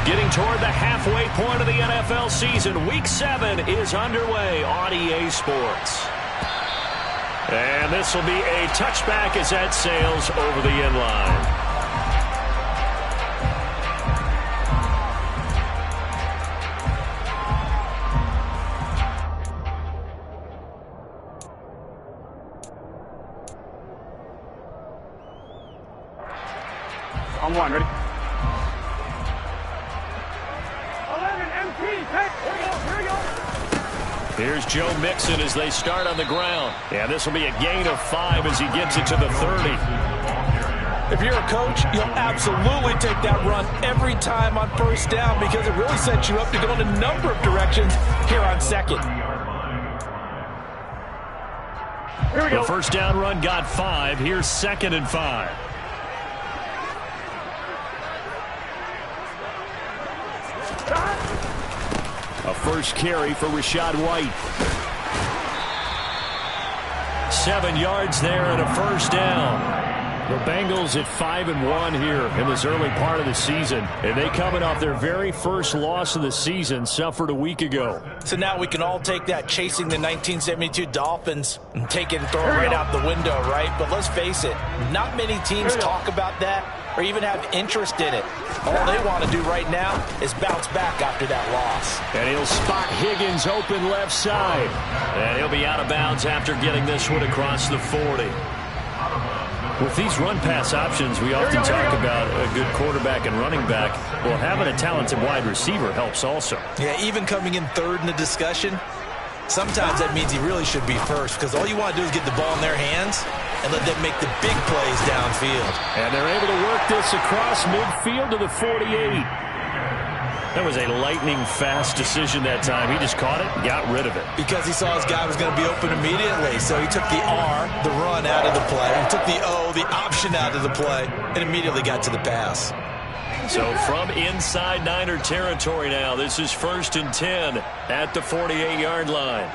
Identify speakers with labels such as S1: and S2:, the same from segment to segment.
S1: Getting toward the halfway point of the NFL season. Week 7 is underway on EA Sports. And this will be a touchback as that sails over the end line.
S2: On one, ready?
S3: 11 MT, here we go.
S1: Here's Joe Mixon as they start on the ground. And this will be a gain of 5 as he gets it to the 30.
S4: If you're a coach, you'll absolutely take that run every time on first down because it really sets you up to go in a number of directions here on second.
S2: Here we go.
S1: The first down run got 5. Here's 2nd and 5. A first carry for Rachaad White. 7 yards there and a first down. The Bengals at 5-1 here in this early part of the season. And they coming off their very first loss of the season, suffered a week ago.
S4: So now we can all take that chasing the 1972 Dolphins and take it and throw it right out the window, right? But let's face it, not many teams talk about that or even have interest in it. All they want to do right now is bounce back after that loss.
S1: And he'll spot Higgins open left side. And he'll be out of bounds after getting this one across the 40. With these run-pass options, we often talk about a good quarterback and running back. Well, having a talented wide receiver helps also.
S4: Yeah, even coming in third in the discussion, sometimes that means he really should be first because all you want to do is get the ball in their hands and let them make the big plays downfield.
S1: And they're able to work this across midfield to the 48. That was a lightning-fast decision that time. He just caught it and got rid of it.
S4: Because he saw his guy was going to be open immediately. So he took the R, the run, out of the play. He took the O, the option, out of the play, and immediately got to the pass.
S1: So from inside Niner territory now, this is 1st and 10 at the 48-yard line.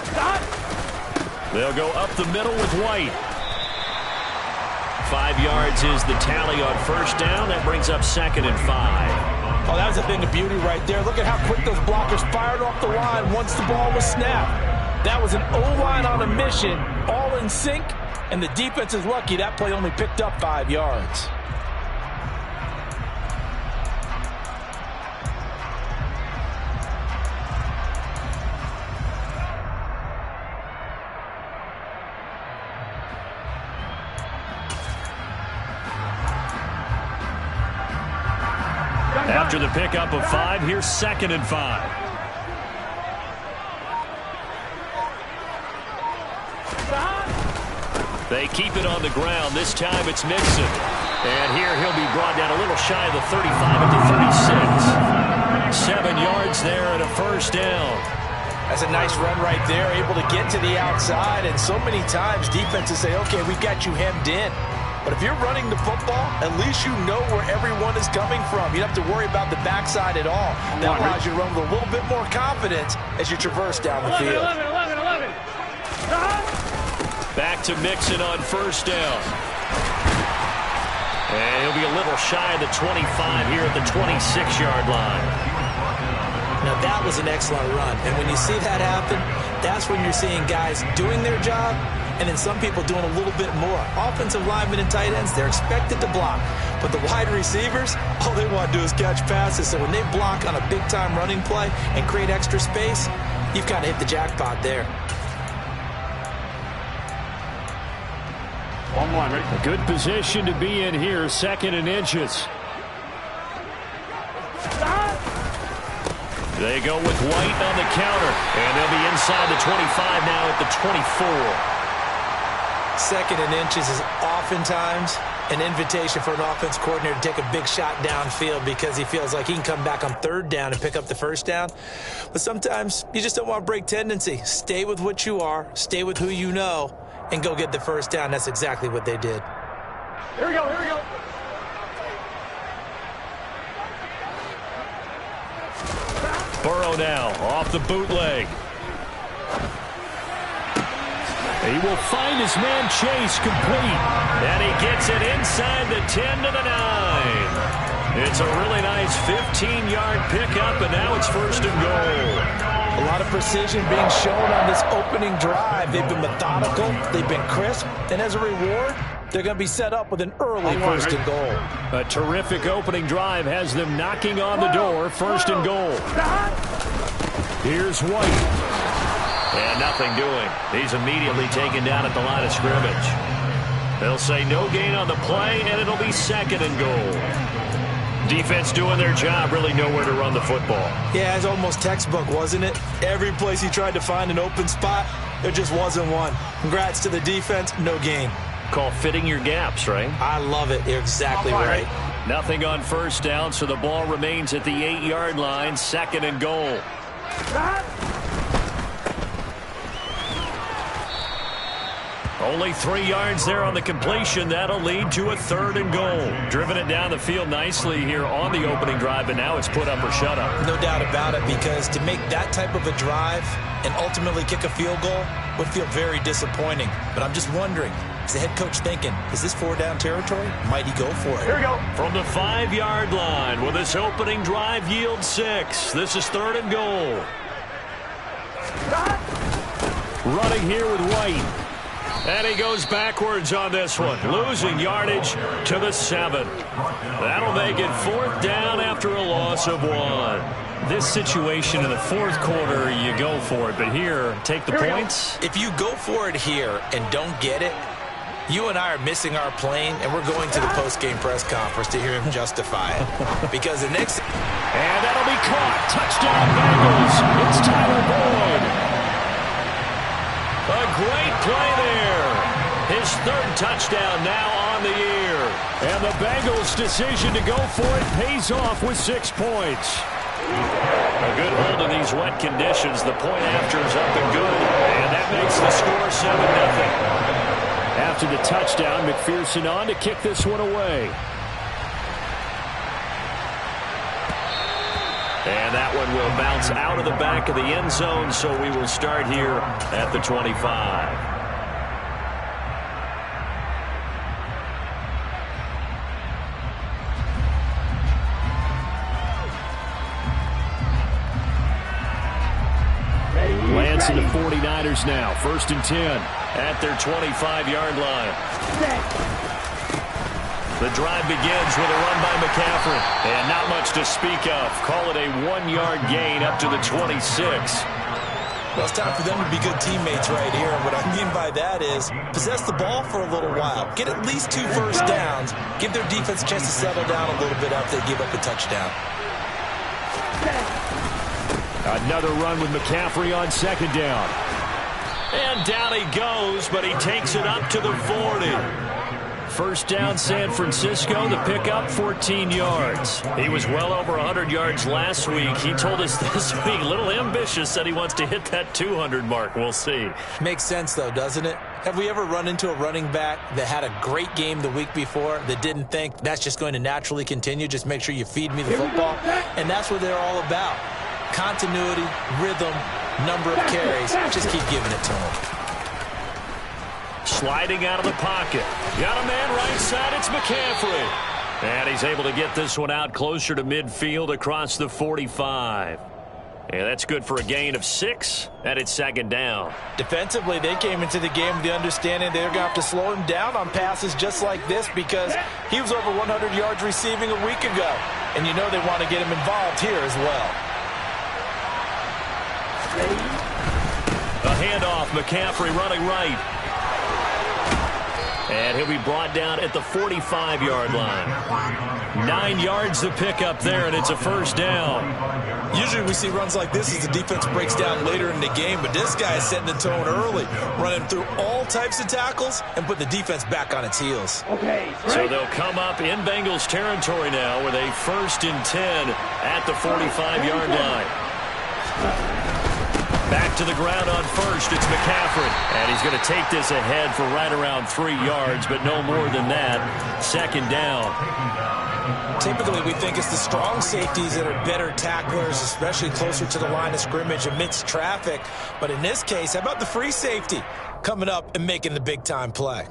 S3: Stop.
S1: They'll go up the middle with White. 5 yards is the tally on first down. That brings up 2nd and 5.
S4: Oh, that was a thing of beauty right there. Look at how quick those blockers fired off the line once the ball was snapped. That was an O-line on a mission, all in sync, and the defense is lucky that play only picked up 5 yards.
S1: After the pickup of 5, here's 2nd and 5. They keep it on the ground. This time it's Mixon. And here he'll be brought down a little shy of the 35 at the 36. 7 yards there and a first down.
S4: That's a nice run right there, able to get to the outside. And so many times defenses say, okay, we've got you hemmed in. But if you're running the football, at least you know where everyone is coming from. You don't have to worry about the backside at all. That allows you to run with a little bit more confidence as you traverse down the field.
S3: 11.
S1: Back to Mixon on first down. And he'll be a little shy of the 25 here at the 26-yard line.
S4: Now that was an excellent run. And when you see that happen, that's when you're seeing guys doing their job and then some people doing a little bit more. Offensive linemen and tight ends, they're expected to block. But the wide receivers, all they want to do is catch passes. So when they block on a big-time running play and create extra space, you've kind of hit the jackpot there.
S2: 1-1, ready?
S1: A good position to be in here, 2nd and inches. They go with White on the counter, and they'll be inside the 25 now at the 24.
S4: 2nd and inches is oftentimes an invitation for an offense coordinator to take a big shot downfield because he feels like he can come back on 3rd down and pick up the first down. But sometimes you just don't want to break tendency. Stay with what you are, stay with who you know, and go get the first down. That's exactly what they did.
S3: Here we go.
S1: Burrow now off the bootleg. He will find his man Chase complete. And he gets it inside the 10 to the 9. It's a really nice 15-yard pickup, and now it's first and goal.
S4: A lot of precision being shown on this opening drive. They've been methodical, they've been crisp, and as a reward, they're going to be set up with an early first and goal.
S1: A terrific opening drive has them knocking on the door, first and goal. Here's White. And nothing doing. He's immediately taken down at the line of scrimmage. They'll say no gain on the play, and it'll be second and goal. Defense doing their job, really nowhere to run the football.
S4: Yeah, it's almost textbook, wasn't it? Every place he tried to find an open spot, there just wasn't one. Congrats to the defense, no gain.
S1: Call fitting your gaps, right?
S4: I love it. You're exactly right.
S1: Nothing on first down, so the ball remains at the 8-yard line, second and goal. Only 3 yards there on the completion. That'll lead to a third and goal. Driven it down the field nicely here on the opening drive, and now it's put up or shut up.
S4: No doubt about it, because to make that type of a drive and ultimately kick a field goal would feel very disappointing. But I'm just wondering, is the head coach thinking, is this 4-down territory? Might he go for it?
S2: Here we go.
S1: From the 5-yard line, will this opening drive yield 6? This is third and goal. Running here with White. And he goes backwards on this one, losing yardage to the 7. That'll make it 4th down after a loss of 1. This situation in the 4th quarter, you go for it. But here, take the points.
S4: If you go for it here and don't get it, you and I are missing our plane, and we're going to the post-game press conference to hear him justify it. Because the next...
S1: And that'll be caught. Touchdown, Bengals. It's Tyler Boyd. A great play there. His 3rd touchdown now on the year. And the Bengals' decision to go for it pays off with 6 points. A good hold in these wet conditions. The point after is up and good. And that makes the score 7-0. After the touchdown, McPherson on to kick this one away. And that one will bounce out of the back of the end zone, so we will start here at the 25. Lance and the 49ers now, 1st and 10 at their 25-yard line. The drive begins with a run by McCaffrey. And not much to speak of. Call it a 1-yard gain up to the 26.
S4: Well, it's time for them to be good teammates right here. And what I mean by that is possess the ball for a little while. Get at least 2 first downs. Give their defense a chance to settle down a little bit after they give up a touchdown.
S1: Another run with McCaffrey on 2nd down. And down he goes, but he takes it up to the 40. First down, San Francisco. The pickup, 14 yards. He was well over 100 yards last week. He told us this week, a little ambitious, said he wants to hit that 200 mark. We'll see.
S4: Makes sense, though, doesn't it? Have we ever run into a running back that had a great game the week before that didn't think that's just going to naturally continue? Just make sure you feed me the football. And that's what they're all about. Continuity, rhythm, number of carries. Just keep giving it to him.
S1: Sliding out of the pocket. Got a man right side. It's McCaffrey. And he's able to get this one out closer to midfield across the 45. And that's good for a gain of 6. And it's 2nd down.
S4: Defensively, they came into the game with the understanding they're going to have to slow him down on passes just like this because he was over 100 yards receiving a week ago. And you know they want to get him involved here as well.
S1: A handoff. McCaffrey running right. And he'll be brought down at the 45-yard line. 9 yards to pick up there, and it's a first down.
S4: Usually we see runs like this as the defense breaks down later in the game, but this guy is setting the tone early, running through all types of tackles and put the defense back on its heels.
S2: Okay.
S1: So they'll come up in Bengals territory now with a 1st and 10 at the 45-yard line. Back to the ground on first. It's McCaffrey. And he's going to take this ahead for right around 3 yards, but no more than that. 2nd down.
S4: Typically, we think it's the strong safeties that are better tacklers, especially closer to the line of scrimmage amidst traffic. But in this case, how about the free safety coming up and making the big-time play?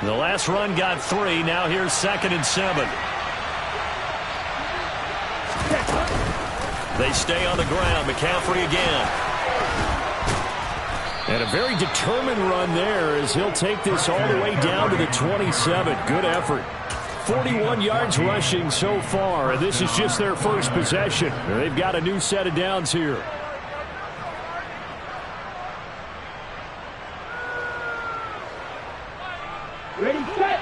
S1: The last run got 3. Now here's 2nd and 7. They stay on the ground. McCaffrey again. And a very determined run there as he'll take this all the way down to the 27. Good effort. 41 yards rushing so far, and this is just their first possession. They've got a new set of downs here.
S3: Ready, set.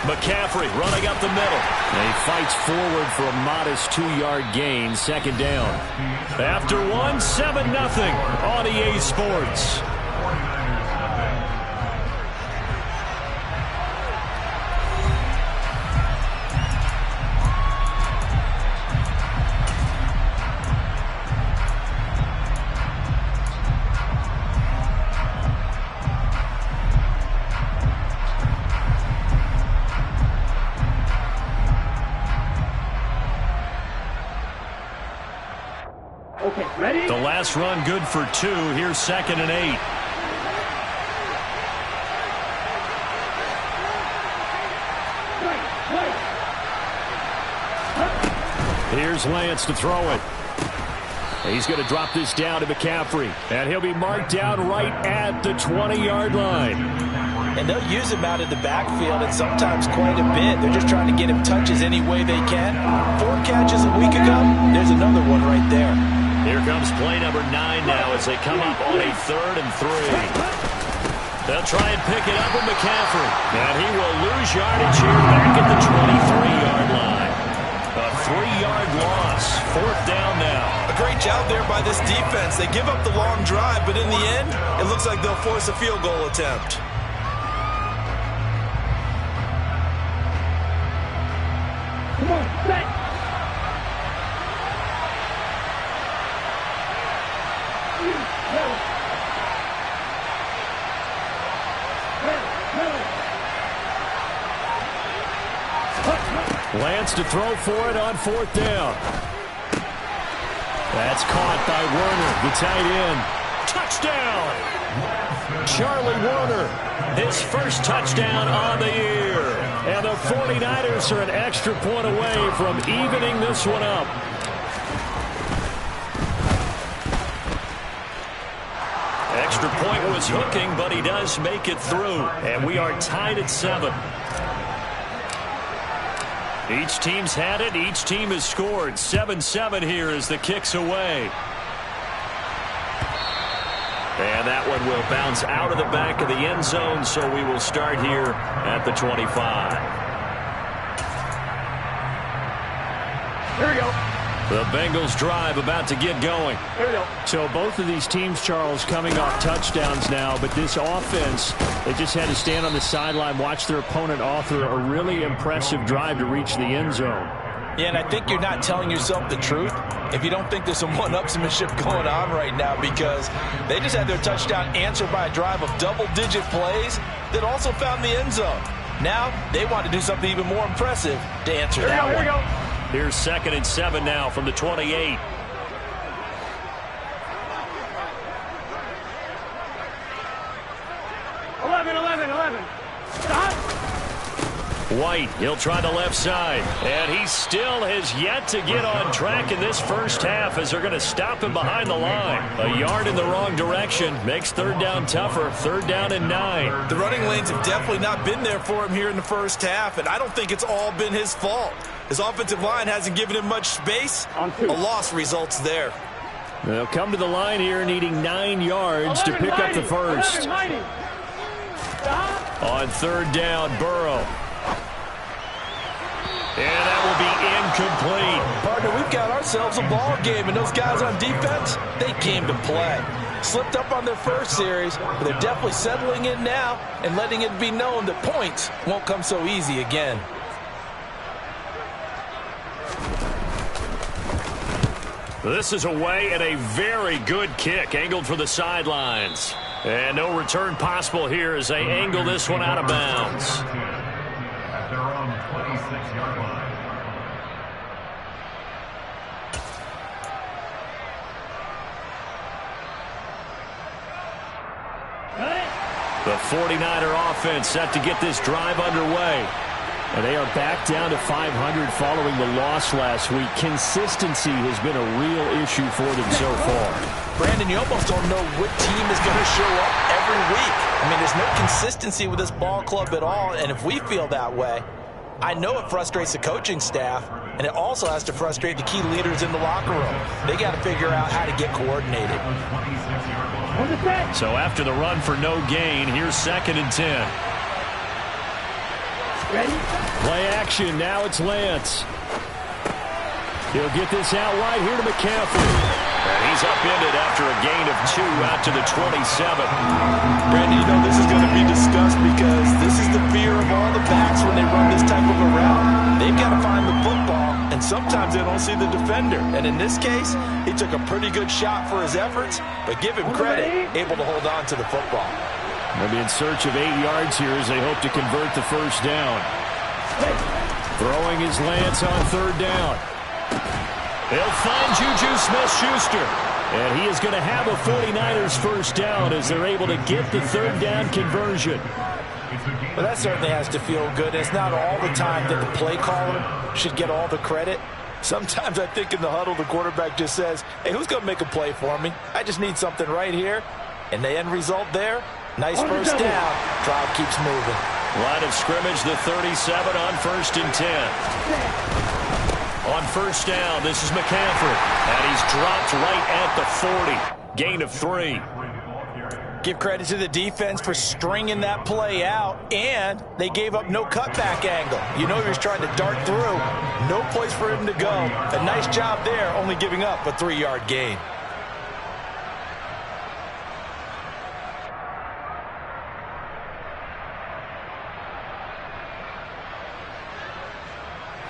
S1: McCaffrey running up the middle. And he fights forward for a modest 2-yard gain. 2nd down. After 1, 7-0 on EA Sports.
S3: Okay, ready?
S1: The last run good for 2. Here's 2nd and 8. Here's Lance to throw it. He's going to drop this down to McCaffrey. And he'll be marked down right at the 20-yard line.
S4: And they'll use him out in the backfield, and sometimes quite a bit. They're just trying to get him touches any way they can. 4 catches a week ago. There's another one right there.
S1: Here comes play number 9 now as they come up on a 3rd and 3. They'll try and pick it up with McCaffrey. And he will lose yardage here back at the 23-yard line. A 3-yard loss. 4th down now.
S4: A great job there by this defense. They give up the long drive, but in the end, it looks like they'll force a field goal attempt.
S3: Come on, set.
S1: Lance to throw for it on 4th down. That's caught by Werner, the tight end. Touchdown! Charlie Werner, his first touchdown on the year. And the 49ers are an extra point away from evening this one up. Extra point was hooking, but he does make it through. And we are tied at 7. Each team's had it. Each team has scored. 7-7 here as the kick's away. And that one will bounce out of the back of the end zone, so we will start here at the 25.
S3: Here we go.
S1: The Bengals drive about to get going.
S3: Here we go.
S1: So both of these teams, Charles, coming off touchdowns now, but this offense, they just had to stand on the sideline, watch their opponent author a really impressive drive to reach the end zone.
S4: Yeah, and I think you're not telling yourself the truth if you don't think there's some one-upsmanship going on right now, because they just had their touchdown answered by a drive of double-digit plays that also found the end zone. Now they want to do something even more impressive to answer that one.
S3: Here we go.
S1: Here's 2nd and 7 now from the 28. White, he'll try the left side. And he still has yet to get on track in this first half as they're going to stop him behind the line. A yard in the wrong direction makes 3rd down tougher. 3rd down and 9.
S4: The running lanes have definitely not been there for him here in the first half, and I don't think it's all been his fault. His offensive line hasn't given him much space. A loss results there.
S1: They'll come to the line here needing 9 yards to pick up the first. On 3rd down, Burrow. And that will be incomplete.
S4: Partner, we've got ourselves a ball game, and those guys on defense, they came to play. Slipped up on their first series, but they're definitely settling in now and letting it be known that points won't come so easy again.
S1: This is away and a very good kick, angled for the sidelines. And no return possible here as they angle this one out of bounds.
S5: They're on the 26-yard line.
S1: The 49er offense set to get this drive underway. And they are back down to 500 following the loss last week. Consistency has been a real issue for them so far.
S4: Brandon, you almost don't know what team is going to show up every week. I mean, there's no consistency with this ball club at all, and if we feel that way, I know it frustrates the coaching staff, and it also has to frustrate the key leaders in the locker room. They got to figure out how to get coordinated.
S1: So after the run for no gain, here's 2nd and 10.
S3: Ready?
S1: Play action. Now it's Lance. He'll get this out wide here to McCaffrey. And he's upended after a gain of 2 out to the 27.
S4: Brandon, you know this is going to be discussed because this is the fear of all the backs when they run this type of a route. They've got to find the football, and sometimes they don't see the defender. And in this case, he took a pretty good shot for his efforts, but give him credit, able to hold on to the football.
S1: They'll be in search of 8 yards here as they hope to convert the first down. Throwing his Lance on 3rd down. They'll find Juju Smith-Schuster. And he is going to have a 49ers first down as they're able to get the 3rd down conversion.
S4: Well, that certainly has to feel good. It's not all the time that the play caller should get all the credit. Sometimes I think in the huddle the quarterback just says, hey, who's going to make a play for me? I just need something right here. And the end result there, nice first down. Drive keeps moving.
S1: Line of scrimmage, the 37 on 1st and 10. On first down, this is McCaffrey. And he's dropped right at the 40. Gain of 3.
S4: Give credit to the defense for stringing that play out, and they gave up no cutback angle. You know he was trying to dart through. No place for him to go. A nice job there, only giving up a 3-yard gain.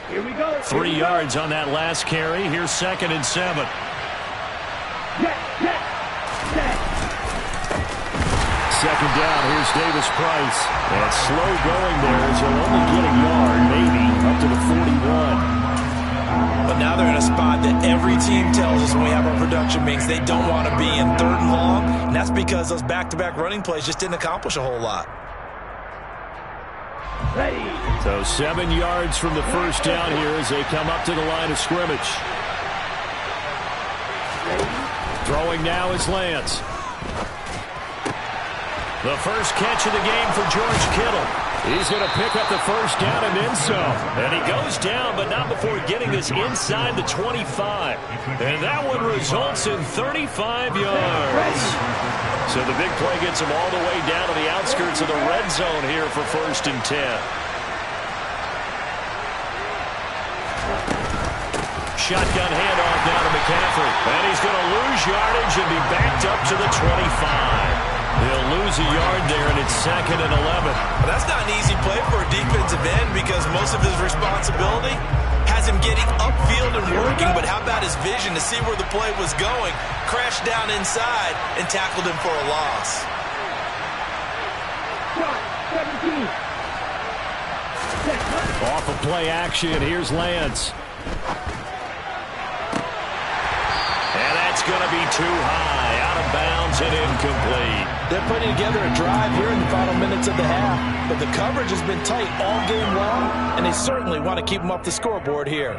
S3: Here we go.
S1: 3 yards on that last carry. Here's 2nd and 7.
S3: Set.
S1: 2nd down, here's Davis Price. And slow going there as he'll only get a yard, maybe, up to the 41.
S4: But now they're in a spot that every team tells us when we have our production meetings they don't want to be in 3rd and long, and that's because those back-to-back running plays just didn't accomplish a whole lot.
S3: Ready.
S1: So 7 yards from the first down here as they come up to the line of scrimmage. Throwing now is Lance. The first catch of the game for George Kittle. He's going to pick up the first down and then some. And he goes down, but not before getting this inside the 25. And that one results in 35 yards. So the big play gets him all the way down to the outskirts of the red zone here for 1st and 10. Shotgun handoff down to McCaffrey. And he's going to lose yardage and be backed up to the 25. He'll lose a yard there, and it's 2nd and 11.
S4: Well, that's not an easy play for a defensive end because most of his responsibility has him getting upfield and working, but how about his vision to see where the play was going, crashed down inside, and tackled him for a loss.
S3: 17.
S1: Off of play action, here's Lance. And that's going to be too high, out of bounds and incomplete.
S4: They're putting together a drive here in the final minutes of the half, but the coverage has been tight all game long, and they certainly want to keep them off the scoreboard here.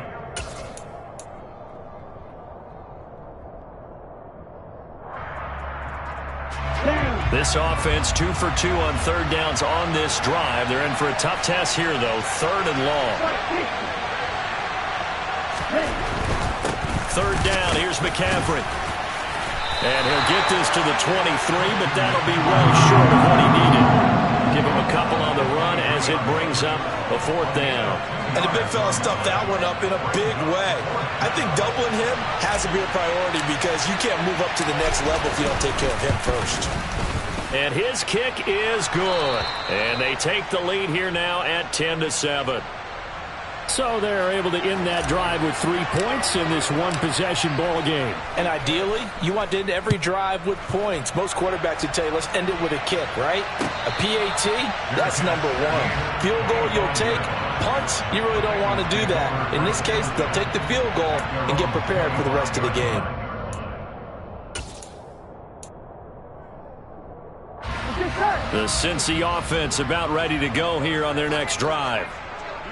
S1: This offense 2 for 2 on 3rd downs on this drive. They're in for a tough task here, though. 3rd and long. 3rd down, here's McCaffrey. And he'll get this to the 23, but that'll be well short of what he needed. Give him a couple on the run as it brings up a 4th down.
S4: And the big fella stuffed that one up in a big way. I think doubling him has to be a priority because you can't move up to the next level if you don't take care of him first.
S1: And his kick is good. And they take the lead here now at 10-7. So they're able to end that drive with 3 points in this one-possession ball game.
S4: And ideally, you want to end every drive with points. Most quarterbacks would tell you, let's end it with a kick, right? A PAT, that's number one. Field goal, you'll take. Punts, you really don't want to do that. In this case, they'll take the field goal and get prepared for the rest of the game.
S1: The Cincy offense about ready to go here on their next drive.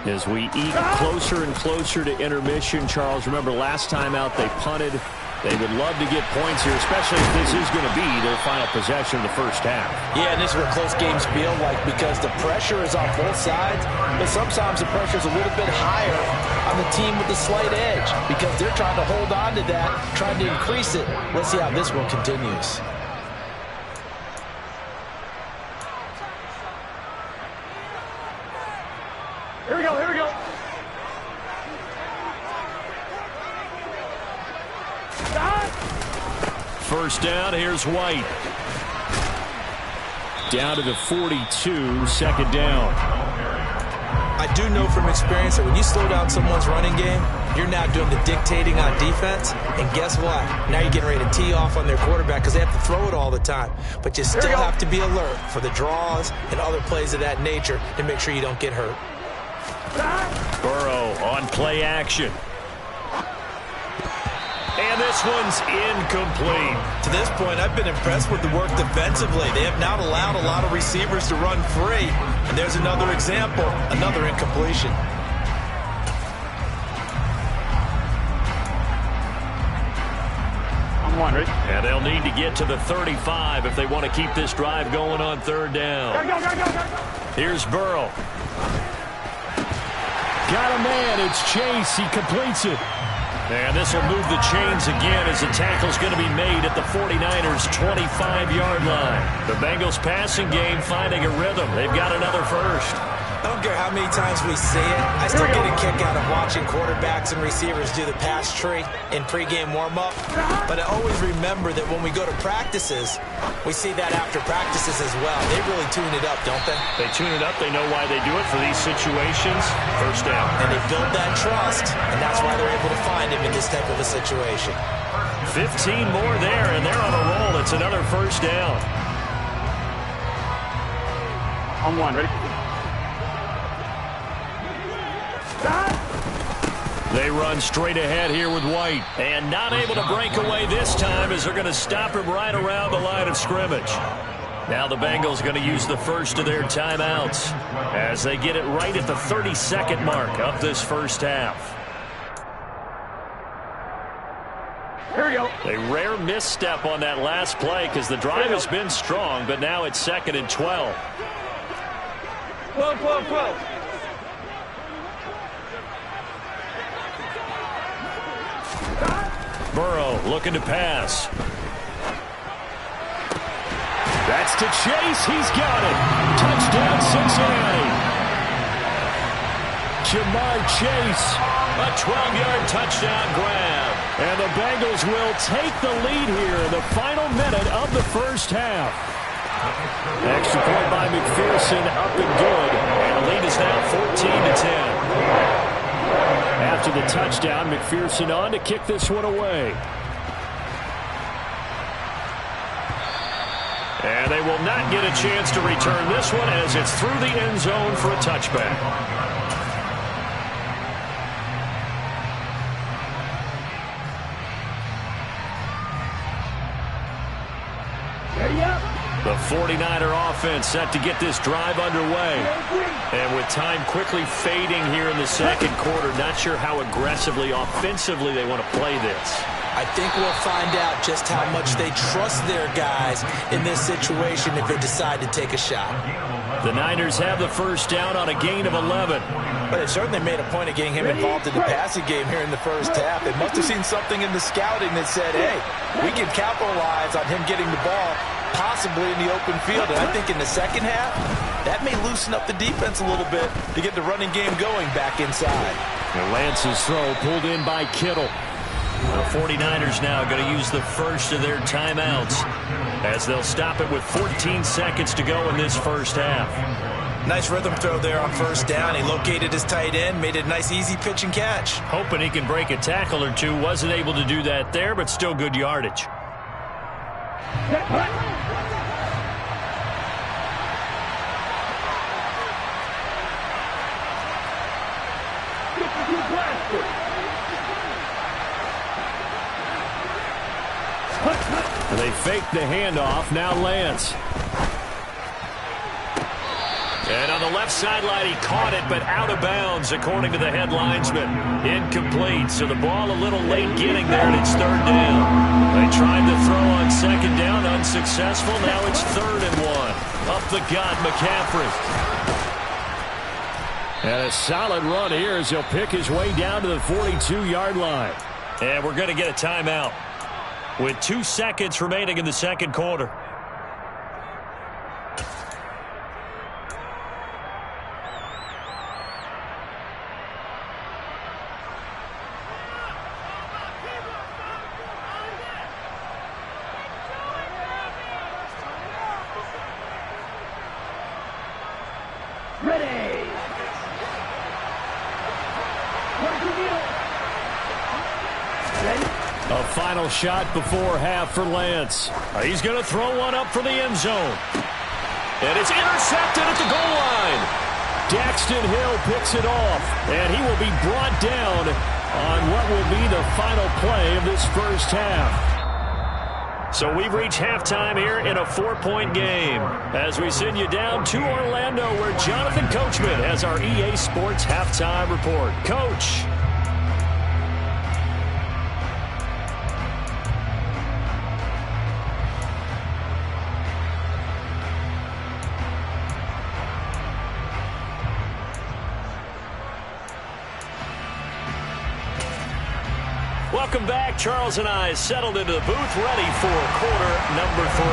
S1: As we eke closer and closer to intermission, Charles, remember last time out they punted. They would love to get points here, especially if this is going to be their final possession of the first half.
S4: Yeah, and this is what close games feel like because the pressure is on both sides, but sometimes the pressure is a little bit higher on the team with the slight edge because they're trying to hold on to that, trying to increase it. Let's see how this one continues.
S2: Here we go, here we go.
S1: First down, here's White. Down to the 42, second down.
S4: I do know from experience that when you slow down someone's running game, you're now doing the dictating on defense. And guess what? Now you're getting ready to tee off on their quarterback because they have to throw it all the time. But you still have to be alert for the draws and other plays of that nature to make sure you don't get hurt.
S1: Burrow on play action. And this one's incomplete.
S4: To this point, I've been impressed with the work defensively. They have not allowed a lot of receivers to run free. And there's another example, another incompletion.
S2: On one, ready?
S1: And they'll need to get to the 35 if they want to keep this drive going on third down.
S2: Go.
S1: Here's Burrow. Got a man. It's Chase. He completes it. And this will move the chains again as the tackle's going to be made at the 49ers' 25-yard line. The Bengals passing game finding a rhythm. They've got another first.
S4: I don't care how many times we see it. I still get a kick out of watching quarterbacks and receivers do the pass tree in pregame warm-up. But I always remember that when we go to practices, we see that after practices as well. They really tune it up, don't they?
S1: They tune it up. They know why they do it for these situations. First down.
S4: And they build that trust, and that's why they're able to find him in this type of a situation.
S1: 15 more there, and they're on a roll. It's another first down.
S2: On one, ready?
S1: They run straight ahead here with White. And not able to break away this time as they're going to stop him right around the line of scrimmage. Now the Bengals going to use the first of their timeouts as they get it right at the 32nd mark of this first half.
S2: Here we go.
S1: A rare misstep on that last play because the drive has been strong, but now it's 2nd and 12.
S2: 12.
S1: Burrow looking to pass. That's to Chase. He's got it. Touchdown, Cincinnati. Jamar Chase, a 12-yard touchdown grab. And the Bengals will take the lead here in the final minute of the first half. Extra point by McPherson, up and good. And the lead is now 14-10. After the touchdown, McPherson on to kick this one away. And they will not get a chance to return this one as it's through the end zone for a touchback. The 49er offense set to get this drive underway. And with time quickly fading here in the second quarter, not sure how aggressively, offensively they want to play this.
S4: I think we'll find out just how much they trust their guys in this situation if they decide to take a shot.
S1: The Niners have the first down on a gain of 11.
S4: But they certainly made a point of getting him involved in the passing game here in the first half. They must have seen something in the scouting that said, hey, we can capitalize on him getting the ball possibly in the open field. And I think in the second half, that may loosen up the defense a little bit to get the running game going back inside.
S1: And Lance's throw pulled in by Kittle. The 49ers now going to use the first of their timeouts as they'll stop it with 14 seconds to go in this first half.
S4: Nice rhythm throw there on first down. He located his tight end, made it a nice easy pitch and catch.
S1: Hoping he can break a tackle or two. Wasn't able to do that there, but still good yardage. They fake the handoff. Now Lance. And on the left sideline, he caught it, but out of bounds, according to the head linesman. Incomplete, so the ball a little late getting there, and it's third down. They tried to throw on second down, unsuccessful. Now it's 3rd and 1. Up the gut, McCaffrey. And a solid run here as he'll pick his way down to the 42-yard line. And we're going to get a timeout with 2 seconds remaining in the second quarter. A final shot before half for Lance. He's going to throw one up for the end zone. And it's intercepted at the goal line. Daxton Hill picks it off, and he will be brought down on what will be the final play of this first half. So we've reached halftime here in a 4-point game as we send you down to Orlando, where Jonathan Coachman has our EA Sports halftime report. Coach. Welcome back. Charles and I settled into the booth, ready for quarter number 3.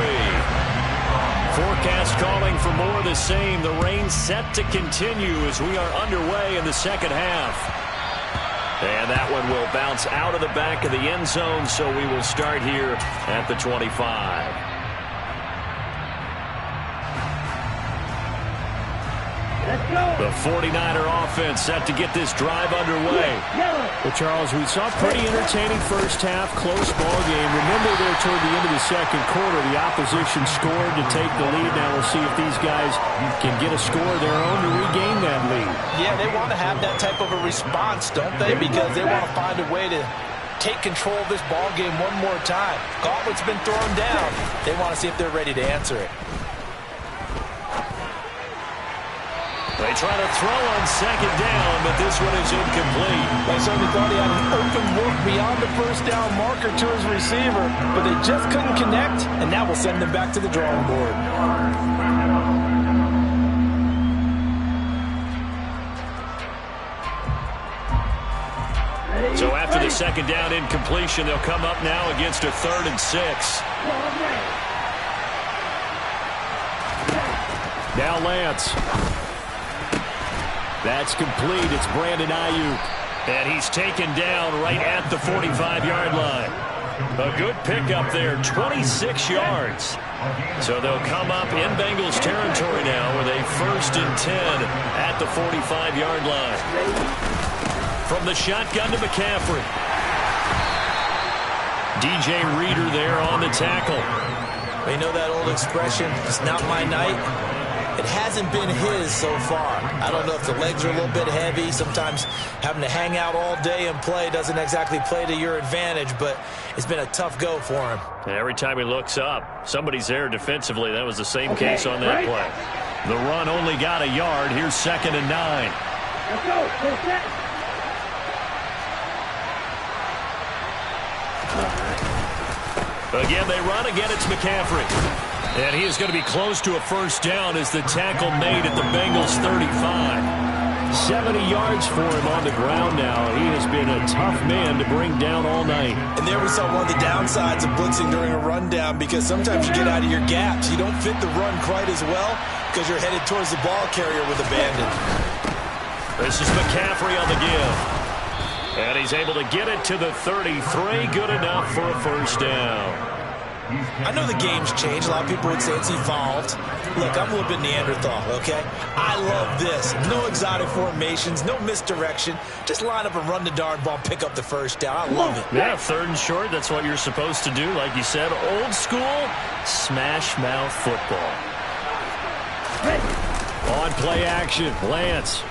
S1: Forecast calling for more of the same. The rain set to continue as we are underway in the second half. And that one will bounce out of the back of the end zone, so we will start here at the 25. The 49er offense set to get this drive underway. Well, Charles, we saw a pretty entertaining first half, close ball game. Remember there toward the end of the second quarter, the opposition scored to take the lead. Now we'll see if these guys can get a score of their own to regain that lead.
S4: Yeah, they want to have that type of a response, don't they? Because they want to find a way to take control of this ball game one more time. Gauntlet's been thrown down. They want to see if they're ready to answer it.
S1: They try to throw on second down, but this one is incomplete.
S4: They certainly thought he had an open look beyond the first down marker to his receiver, but they just couldn't connect, and now we'll send them back to the drawing board.
S1: So after the second down incompletion, they'll come up now against a 3rd and 6. Now Lance. That's complete. It's Brandon Ayuk. And he's taken down right at the 45-yard line. A good pickup there, 26 yards. So they'll come up in Bengals territory now with a 1st and 10 at the 45-yard line. From the shotgun to McCaffrey. DJ Reader there on the tackle.
S4: You know that old expression, it's not my night? It hasn't been his so far. I don't know if the legs are a little bit heavy. Sometimes having to hang out all day and play doesn't exactly play to your advantage, but it's been a tough go for him.
S1: Every time he looks up, somebody's there defensively. That was the same case on that play. The run only got a yard. Here's 2nd and 9.
S3: Let's go. Full set.
S1: Again, they run. Again, it's McCaffrey. And he is going to be close to a first down as the tackle made at the Bengals 35. 70 yards for him on the ground now. He has been a tough man to bring down all night.
S4: And there we saw one of the downsides of blitzing during a rundown, because sometimes you get out of your gaps. You don't fit the run quite as well because you're headed towards the ball carrier with abandon.
S1: This is McCaffrey on the give. And he's able to get it to the 33. Good enough for a first down.
S4: I know the game's changed. A lot of people would say it's evolved. Look, I'm a little bit Neanderthal, okay? I love this. No exotic formations, no misdirection. Just line up and run the darn ball, pick up the first down. I love it.
S1: Yeah, 3rd and short, that's what you're supposed to do. Like you said, old school, smash mouth football. On play action, Lance.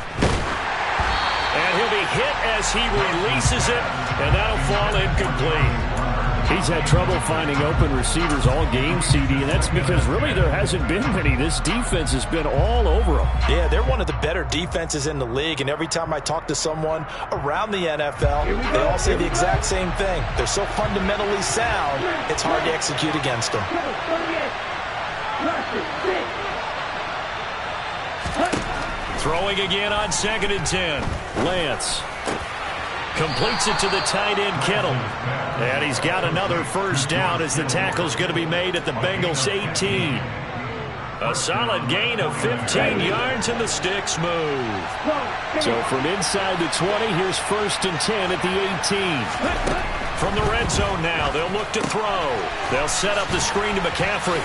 S1: And he'll be hit as he releases it, and that'll fall incomplete. He's had trouble finding open receivers all game, CD, and that's because really there hasn't been many. This defense has been all over them.
S4: Yeah, they're one of the better defenses in the league, and every time I talk to someone around the NFL, they all say the exact same thing. They're so fundamentally sound, it's hard to execute against them.
S1: Throwing again on 2nd and 10. Lance completes it to the tight end, Kittle. And he's got another first down as the tackle's going to be made at the Bengals 18. A solid gain of 15 yards, and the sticks move. So from inside the 20, here's 1st and 10 at the 18. From the red zone now, they'll look to throw. They'll set up the screen to McCaffrey.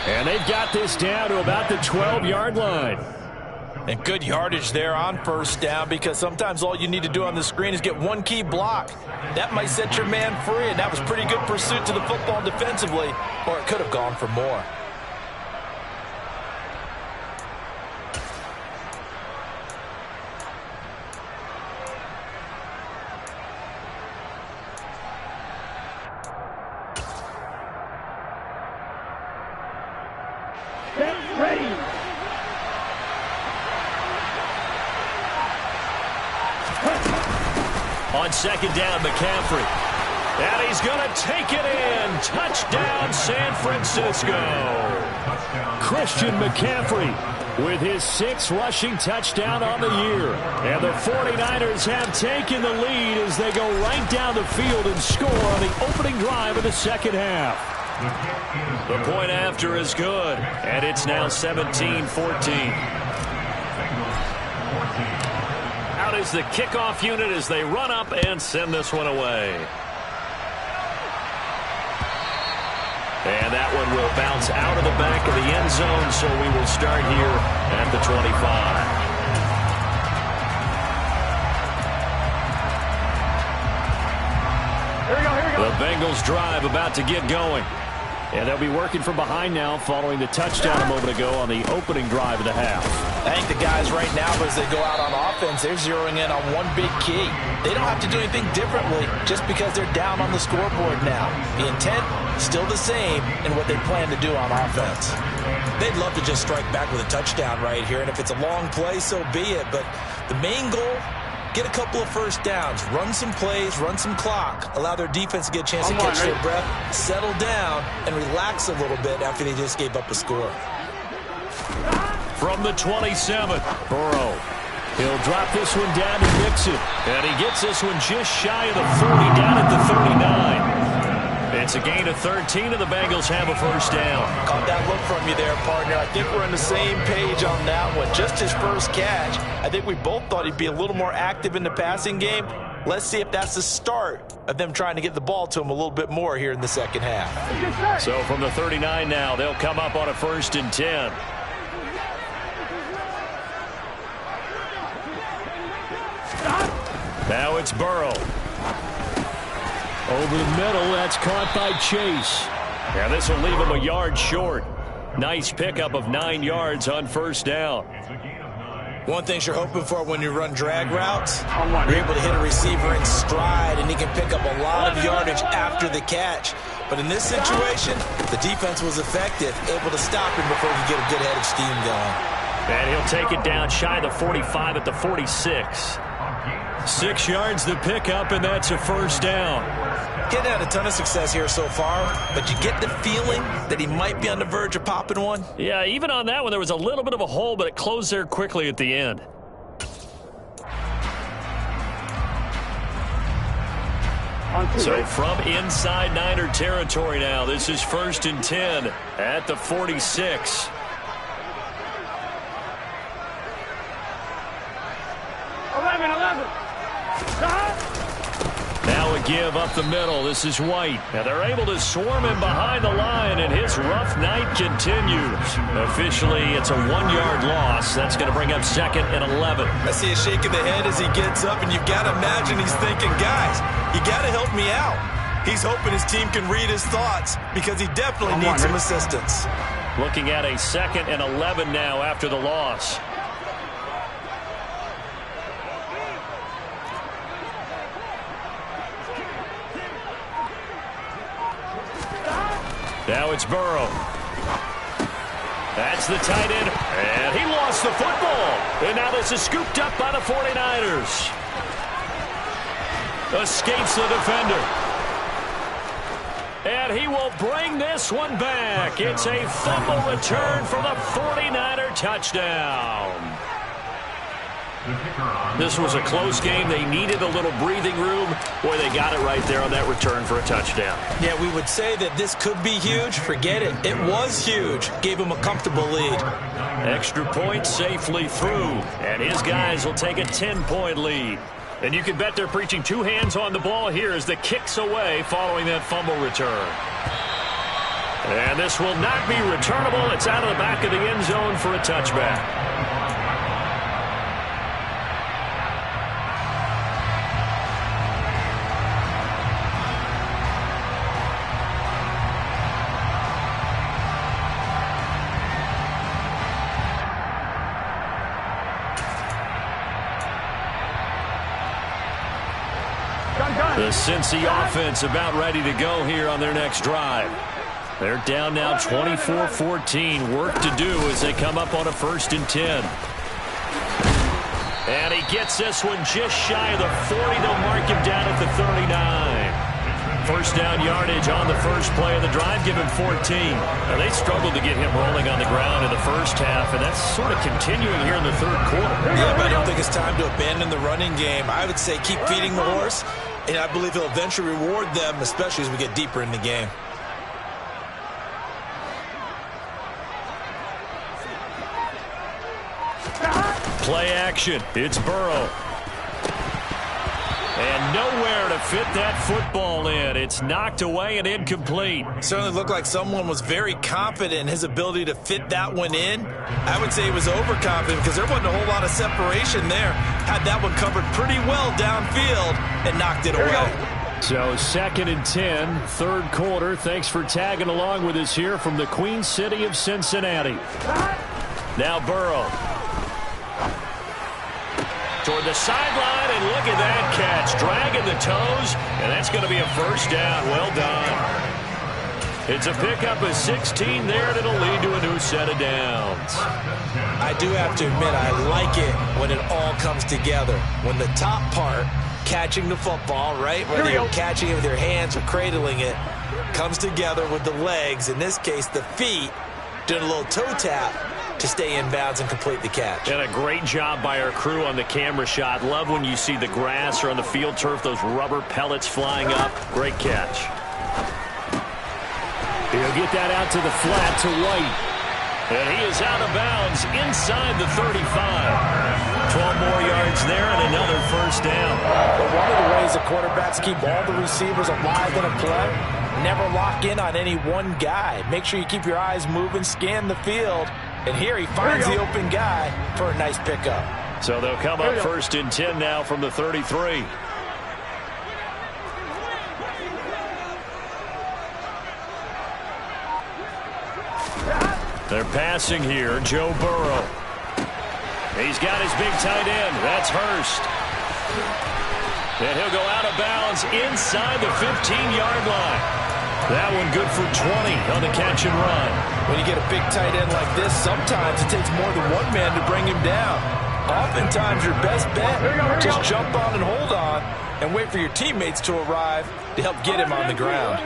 S1: And they've got this down to about the 12-yard line.
S4: And good yardage there on first down, because sometimes all you need to do on the screen is get one key block. That might set your man free, and that was pretty good pursuit to the football defensively, or it could have gone for more.
S1: On 2nd down, McCaffrey. And he's going to take it in. Touchdown, San Francisco. Christian McCaffrey with his 6th rushing touchdown on the year. And the 49ers have taken the lead as they go right down the field and score on the opening drive of the second half. The point after is good, and it's now 17-14. Out is the kickoff unit as they run up and send this one away. And that one will bounce out of the back of the end zone, so we will start here at the 25. The Bengals drive about to get going. And they'll be working from behind now following the touchdown a moment ago on the opening drive of the half.
S4: I think the guys right now, as they go out on offense, they're zeroing in on one big key. They don't have to do anything differently just because they're down on the scoreboard now. The intent, still the same in what they plan to do on offense. They'd love to just strike back with a touchdown right here, and if it's a long play, so be it. But the main goal, get a couple of first downs, run some plays, run some clock, allow their defense to get a chance to catch their breath, settle down, and relax a little bit after they just gave up a score.
S1: From the 27, Burrow. He'll drop this one down to Mixon. And he gets this one just shy of the 40, down at the 39. It's a gain of 13, and the Bengals have a first down.
S4: Caught that look from you there, partner. I think we're on the same page on that one. Just his first catch. I think we both thought he'd be a little more active in the passing game. Let's see if that's the start of them trying to get the ball to him a little bit more here in the second half.
S1: So from the 39 now, they'll come up on a 1st and 10. Now it's Burrow. Over the middle, that's caught by Chase. And this will leave him a yard short. Nice pickup of 9 yards on first down.
S4: One thing you're hoping for when you run drag routes, you're able to hit a receiver in stride, and he can pick up a lot of yardage after the catch. But in this situation, the defense was effective, able to stop him before he could get a good head of steam going.
S1: And he'll take it down shy of the 45 at the 46. 6 yards to pick up, and that's a first down.
S4: Getting had a ton of success here so far, but you get the feeling that he might be on the verge of popping one.
S1: Yeah, even on that one, there was a little bit of a hole, but it closed there quickly at the end. So from inside Niner territory now, this is 1st and 10 at the 46. give up the middle. This is White. And they're able to swarm him behind the line, and his rough night continues. Officially, it's a 1-yard loss. That's going to bring up 2nd and 11.
S4: I see a shake of the head as he gets up, and you've got to imagine he's thinking, guys, you got to help me out. He's hoping his team can read his thoughts because he definitely needs some assistance.
S1: Looking at a 2nd and 11 now after the loss. Now it's Burrow. That's the tight end. And he lost the football. And now this is scooped up by the 49ers. Escapes the defender. And he will bring this one back. It's a fumble return for the 49er touchdown. This was a close game. They needed a little breathing room. Boy, they got it right there on that return for a touchdown.
S4: Yeah, we would say that this could be huge. Forget it. It was huge. Gave him a comfortable lead.
S1: Extra point safely through. And his guys will take a 10-point lead. And you can bet they're preaching 2 hands on the ball here as the kick's away following that fumble return. And this will not be returnable. It's out of the back of the end zone for a touchback. The Cincy offense about ready to go here on their next drive. They're down now 24-14. Work to do as they come up on a 1st and 10. And he gets this one just shy of the 40. They'll mark him down at the 39. First down yardage on the first play of the drive. Give him 14. Now, they struggled to get him rolling on the ground in the first half, and that's sort of continuing here in the 3rd quarter.
S4: Yeah, but I don't think it's time to abandon the running game. I would say keep feeding the horse. And I believe he'll eventually reward them, especially as we get deeper in the game.
S1: Play action. It's Burrow. And nowhere to fit that football in. It's knocked away and incomplete.
S4: Certainly looked like someone was very confident in his ability to fit that one in. I would say he was overconfident because there wasn't a whole lot of separation there. Had that one covered pretty well downfield and knocked it away.
S1: So 2nd and 10, 3rd quarter. Thanks for tagging along with us here from the Queen City of Cincinnati. Now Burrow. Toward the sideline, and look at that catch. Dragging the toes, and that's going to be a 1st down. Well done. It's a pickup of 16 there, and it'll lead to a new set of downs.
S4: I do have to admit, I like it when it all comes together. When the top part, catching the football, right, whether you're catching it with your hands or cradling it, comes together with the legs, in this case the feet, doing a little toe tap to stay in bounds and complete the catch.
S1: And a great job by our crew on the camera shot. Love when you see the grass or on the field turf, those rubber pellets flying up. Great catch. He'll get that out to the flat to White. And he is out of bounds inside the 35. 12 more yards there and another 1st down.
S4: But one of the ways the quarterbacks keep all the receivers alive in a play, never lock in on any one guy. Make sure you keep your eyes moving, scan the field. And here he finds the open guy for a nice pickup.
S1: So they'll come up 1st and 10 now from the 33. They're passing here. Joe Burrow. He's got his big tight end. That's Hurst. And he'll go out of bounds inside the 15-yard line. That one good for 20 on the catch and run.
S4: When you get a big tight end like this, sometimes it takes more than one man to bring him down. Oftentimes your best bet, just jump on and hold on and wait for your teammates to arrive to help get him on the ground.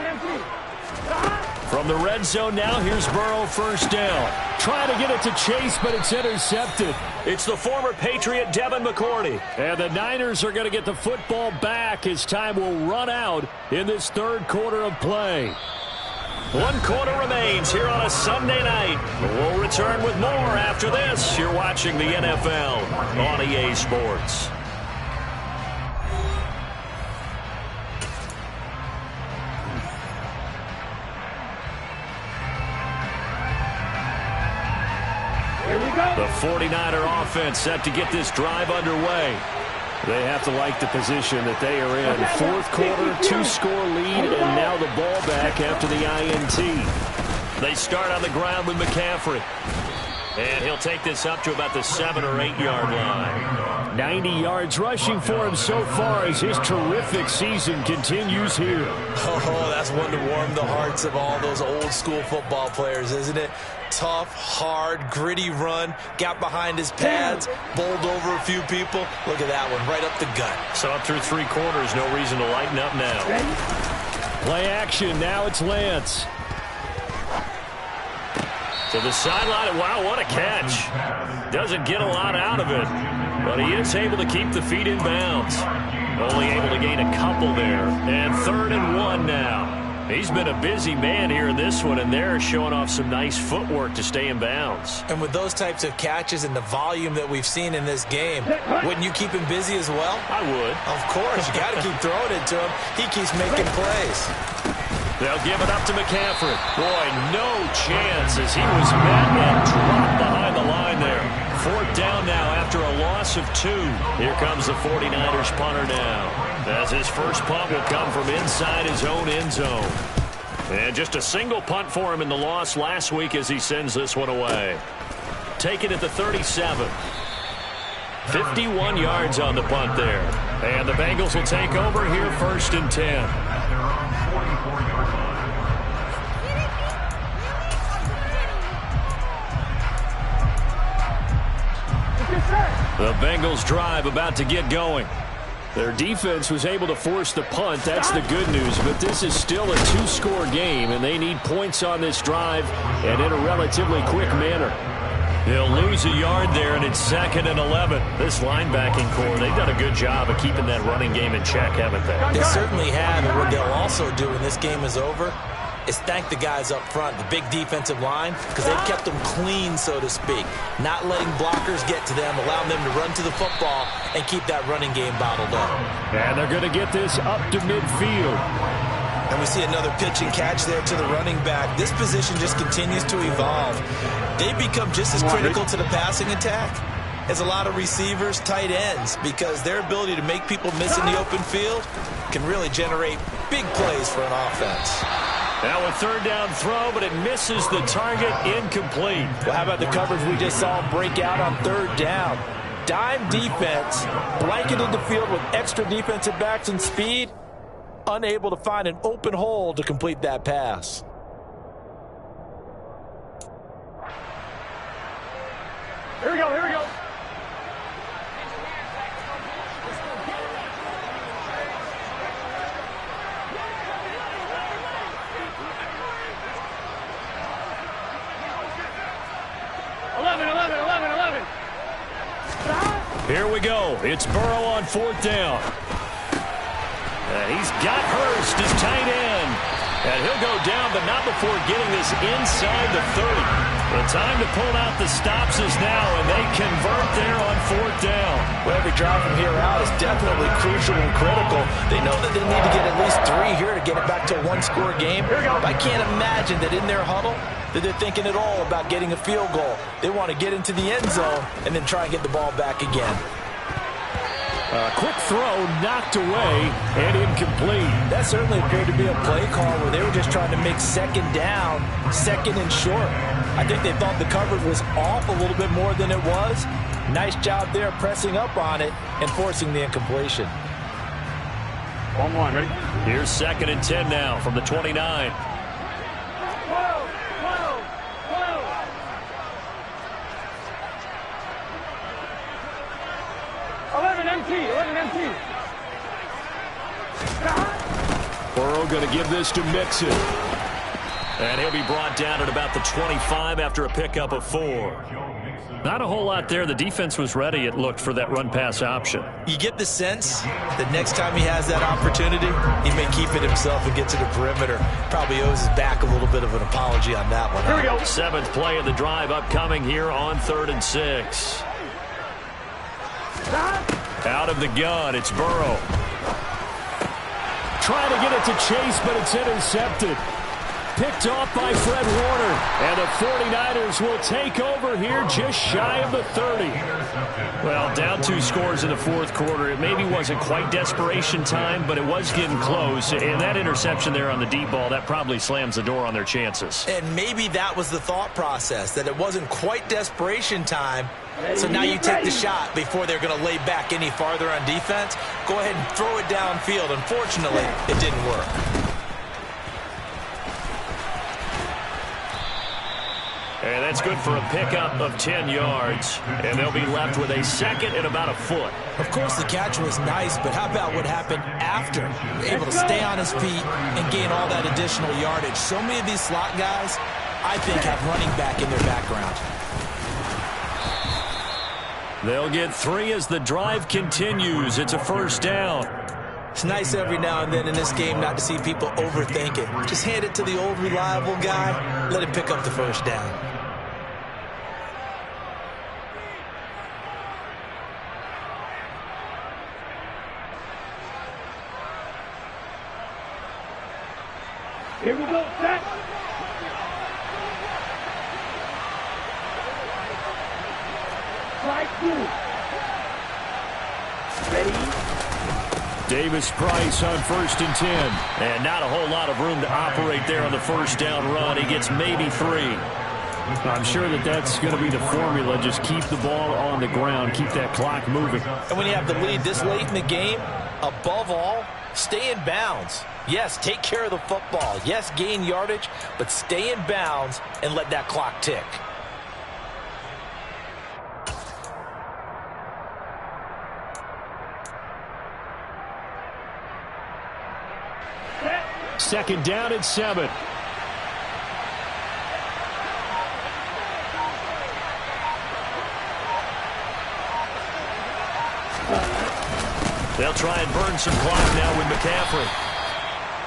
S1: From the red zone now, here's Burrow 1st down. Trying to get it to Chase, but it's intercepted. It's the former Patriot Devin McCourty. And the Niners are going to get the football back as time will run out in this 3rd quarter of play. 1 quarter remains here on a Sunday night. We'll return with more after this. You're watching the NFL on EA Sports. The 49er offense set to get this drive underway. They have to like the position that they are in. Fourth quarter, 2-score lead, and now the ball back after the INT. They start on the ground with McCaffrey. And he'll take this up to about the 7- or 8-yard line. 90 yards rushing for him so far as his terrific season continues here.
S4: Oh, that's one to warm the hearts of all those old-school football players, isn't it? Tough, hard, gritty run. Got behind his pads, bowled over a few people. Look at that one, right up the gut.
S1: So up through 3 quarters, no reason to lighten up now. Play action, now it's Lance. To the sideline. Wow, what a catch. Doesn't get a lot out of it, but he is able to keep the feet in bounds. Only able to gain a couple there. And 3rd and 1 now. He's been a busy man here in this one, and they're showing off some nice footwork to stay in bounds.
S4: And with those types of catches and the volume that we've seen in this game, wouldn't you keep him busy as well?
S1: I would.
S4: Of course. You got to keep throwing it to him. He keeps making plays.
S1: They'll give it up to McCaffrey. Boy, no chance as he was met and dropped behind the line there. 4th down now after a loss of 2. Here comes the 49ers punter now, as his first punt will come from inside his own end zone. And just a single punt for him in the loss last week as he sends this one away. Taken at the 37. 51 yards on the punt there. And the Bengals will take over here 1st and 10. The Bengals drive about to get going. Their defense was able to force the punt. That's the good news. But this is still a 2-score game, and they need points on this drive and in a relatively quick manner. They'll lose a yard there, and it's 2nd and 11. This linebacking core, they've done a good job of keeping that running game in check, haven't they?
S4: They certainly have, and what they'll also do when this game is over is thank the guys up front, the big defensive line, because they've kept them clean, so to speak. Not letting blockers get to them, allowing them to run to the football and keep that running game bottled up.
S1: And they're going to get this up to midfield.
S4: And we see another pitch and catch there to the running back. This position just continues to evolve. They become just as critical to the passing attack as a lot of receivers, tight ends, because their ability to make people miss in the open field can really generate big plays for an offense.
S1: Now a 3rd down throw, but it misses the target, incomplete.
S4: Well, how about the coverage we just saw him break out on 3rd down? Dime defense, blanketed the field with extra defensive backs and speed, unable to find an open hole to complete that pass.
S2: Here we go, here we go.
S1: Here we go. It's Burrow on 4th down. And he's got Hurst as tight end. And he'll go down, but not before getting this inside the 30. The time to pull out the stops is now, and they convert there on 4th down.
S4: Well, every drive from here out is definitely crucial and critical. They know that they need to get at least 3 here to get it back to a 1-score game. But I can't imagine that in their huddle that they're thinking at all about getting a field goal. They want to get into the end zone and then try and get the ball back again.
S1: A quick throw knocked away and incomplete.
S4: That certainly appeared to be a play call where they were just trying to make 2nd down, 2nd and short. I think they thought the coverage was off a little bit more than it was. Nice job there pressing up on it and forcing the incompletion.
S2: 1-1, ready?
S1: Here's 2nd and 10 now from the 29.
S2: 11 empty.
S1: Burrow going to give this to Mixon. And he'll be brought down at about the 25 after a pickup of 4. Not a whole lot there. The defense was ready, it looked, for that run-pass option.
S4: You get the sense that next time he has that opportunity, he may keep it himself and get to the perimeter. Probably owes his back a little bit of an apology on that one.
S2: Here we go.
S1: 7th play of the drive upcoming here on 3rd and 6. Out of the gun, it's Burrow. Trying to get it to Chase, but it's intercepted. picked off by Fred Warner. And the 49ers will take over here just shy of the 30. Well, down 2 scores in the fourth quarter. It maybe wasn't quite desperation time, but it was getting close. And that interception there on the deep ball, that probably slams the door on their chances.
S4: And maybe that was the thought process, that it wasn't quite desperation time. So now you take the shot before they're going to lay back any farther on defense. Go ahead and throw it downfield. Unfortunately, it didn't work.
S1: And that's good for a pickup of 10 yards. And they'll be left with a second and about a foot.
S4: Of course, the catch was nice, but how about what happened after? Able to stay on his feet and gain all that additional yardage. So many of these slot guys, I think, have running back in their background.
S1: They'll get 3 as the drive continues. It's a first down.
S4: It's nice every now and then in this game not to see people overthink it. Just hand it to the old reliable guy. Let him pick up the first down.
S3: Here we go, set. Strike 2. Ready?
S1: Davis Price on 1st and 10. And not a whole lot of room to operate there on the first down run. He gets maybe 3. I'm sure that's going to be the formula. Just keep the ball on the ground. Keep that clock moving.
S4: And when you have the lead this late in the game, above all, stay in bounds. Yes, take care of the football. Yes, gain yardage, but stay in bounds and let that clock tick.
S1: Second down and 7. They'll try and burn some clock now with McCaffrey.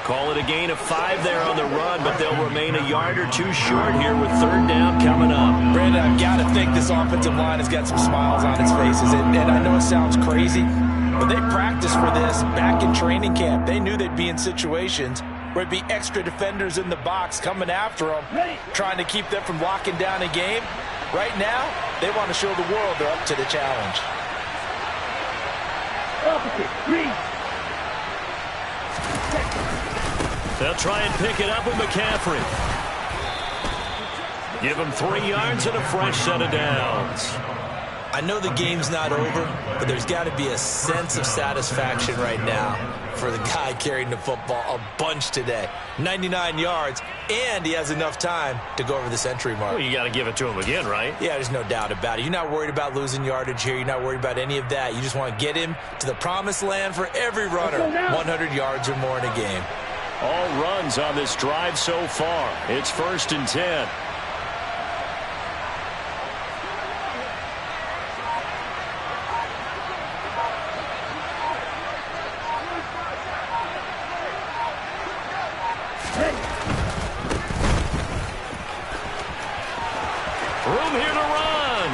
S1: Call it a gain of 5 there on the run, but they'll remain a yard or 2 short here with 3rd down coming up.
S4: Brandon, I've got to think this offensive line has got some smiles on its faces. And I know it sounds crazy, but they practiced for this back in training camp. They knew they'd be in situations where it'd be extra defenders in the box coming after them, trying to keep them from locking down a game. Right now, they want to show the world they're up to the challenge.
S1: They'll try and pick it up with McCaffrey. Give him 3 yards and a fresh set of downs.
S4: I know the game's not over, but there's got to be a sense of satisfaction right now for the guy carrying the football a bunch today. 99 yards, and he has enough time to go over the century mark.
S1: Well, you got to give it to him again, right?
S4: Yeah, there's no doubt about it. You're not worried about losing yardage here. You're not worried about any of that. You just want to get him to the promised land for every runner, 100 yards or more in a game.
S1: All runs on this drive so far. It's 1st and 10. Room here to run.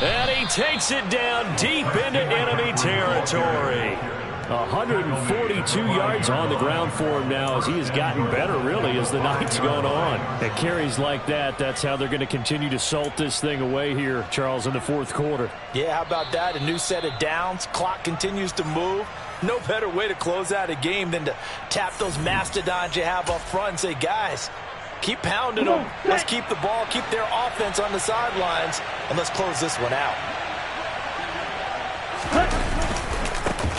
S1: And he takes it down deep into enemy territory. 142 yards on the ground for him now as he has gotten better, really, as the night's gone on. At carries like that, that's how they're going to continue to salt this thing away here, Charles, in the fourth quarter.
S4: Yeah, how about that? A new set of downs. Clock continues to move. No better way to close out a game than to tap those mastodons you have up front and say, guys, keep pounding them. Let's keep the ball, keep their offense on the sidelines, and let's close this one out.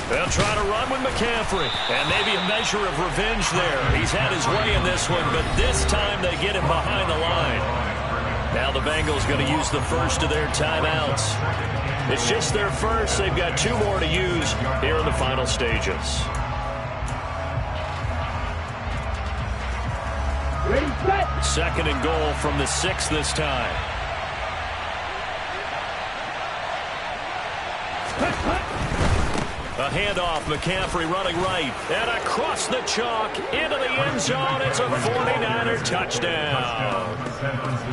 S1: They'll try to run with McCaffrey. And maybe a measure of revenge there. He's had his way in this one, but this time they get him behind the line. Now the Bengals going to use the first of their timeouts. It's just their first. They've got 2 more to use here in the final stages.
S3: Ready, set.
S1: 2nd and goal from the 6 this time. A handoff, McCaffrey running right, and across the chalk into the end zone. It's a 49er touchdown.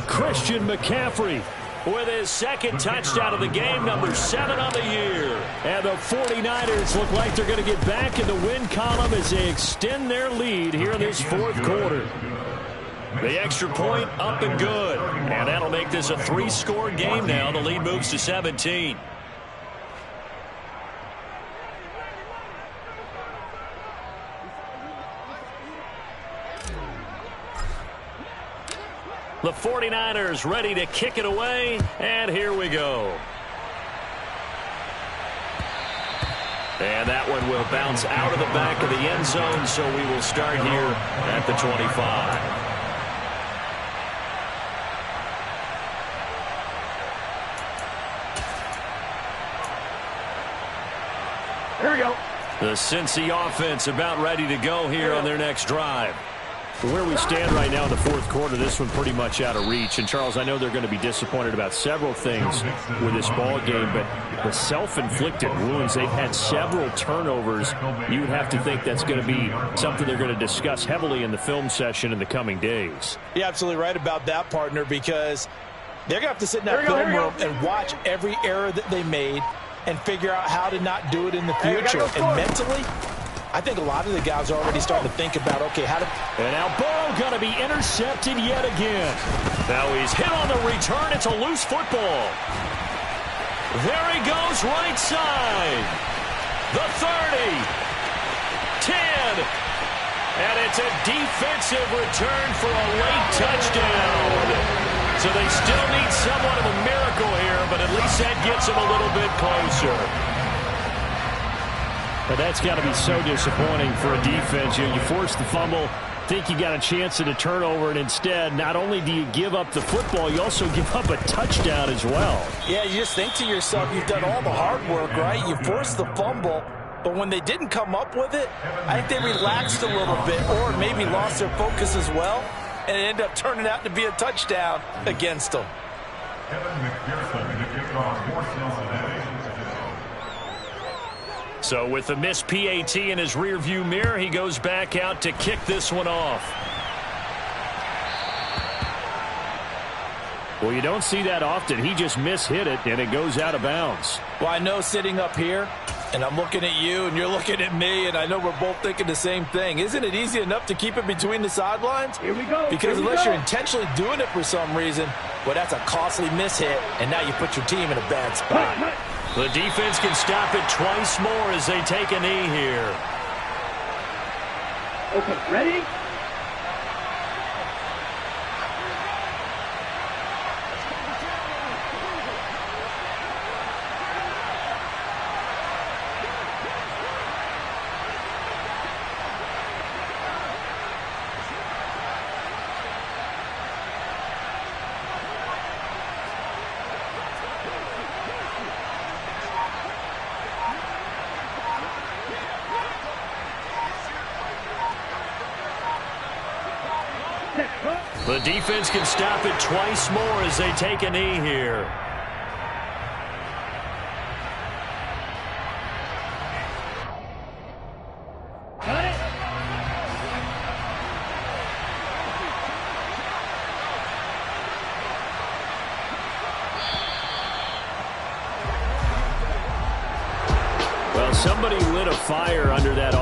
S1: Christian McCaffrey with his second touchdown of the game, number 7 on the year. And the 49ers look like they're going to get back in the win column as they extend their lead here in this fourth quarter. The extra point up and good. And that'll make this a 3-score game now. The lead moves to 17. The 49ers ready to kick it away, and here we go. And that one will bounce out of the back of the end zone, so we will start here at the 25.
S2: Here we go.
S1: The Cincy offense about ready to go here on their next drive. Where we stand right now in the fourth quarter, this one pretty much out of reach. And, Charles, I know they're going to be disappointed about several things with this ball game, but the self-inflicted wounds, they've had several turnovers. You would have to think that's going to be something they're going to discuss heavily in the film session in the coming days.
S4: You're absolutely right about that, partner, because they're going to have to sit in that film room and watch every error that they made and figure out how to not do it in the future. And mentally, I think a lot of the guys are already starting to think about, okay, how to...
S1: And now Burrow going to be intercepted yet again. Now he's hit on the return. It's a loose football. There he goes, right side. The 30. 10. And it's a defensive return for a late touchdown. So they still need somewhat of a miracle here, but at least that gets them a little bit closer. But that's got to be so disappointing for a defense. You force the fumble, think you got a chance at a turnover, and instead, not only do you give up the football, you also give up a touchdown as well.
S4: Yeah, you just think to yourself, you've done all the hard work, right? You forced the fumble, but when they didn't come up with it, I think they relaxed a little bit or maybe lost their focus as well, and it ended up turning out to be a touchdown against them.
S5: Kevin McPherson, the kickoff for Cincinnati.
S1: So with the missed PAT in his rearview mirror, he goes back out to kick this one off. Well, you don't see that often. He just mishit it, and it goes out of bounds.
S4: Well, I know sitting up here, and I'm looking at you, and you're looking at me, and I know we're both thinking the same thing. Isn't it easy enough to keep it between the sidelines?
S3: Here we go.
S4: Because
S3: Here we
S4: unless
S3: go.
S4: you're intentionally doing it for some reason, well, that's a costly mishit, and now you put your team in a bad spot.
S1: The defense can stop it twice more as they take a knee here.
S3: Okay, ready?
S1: The defense can stop it twice more as they take a knee here.
S3: Got it?
S1: Well, somebody lit a fire under that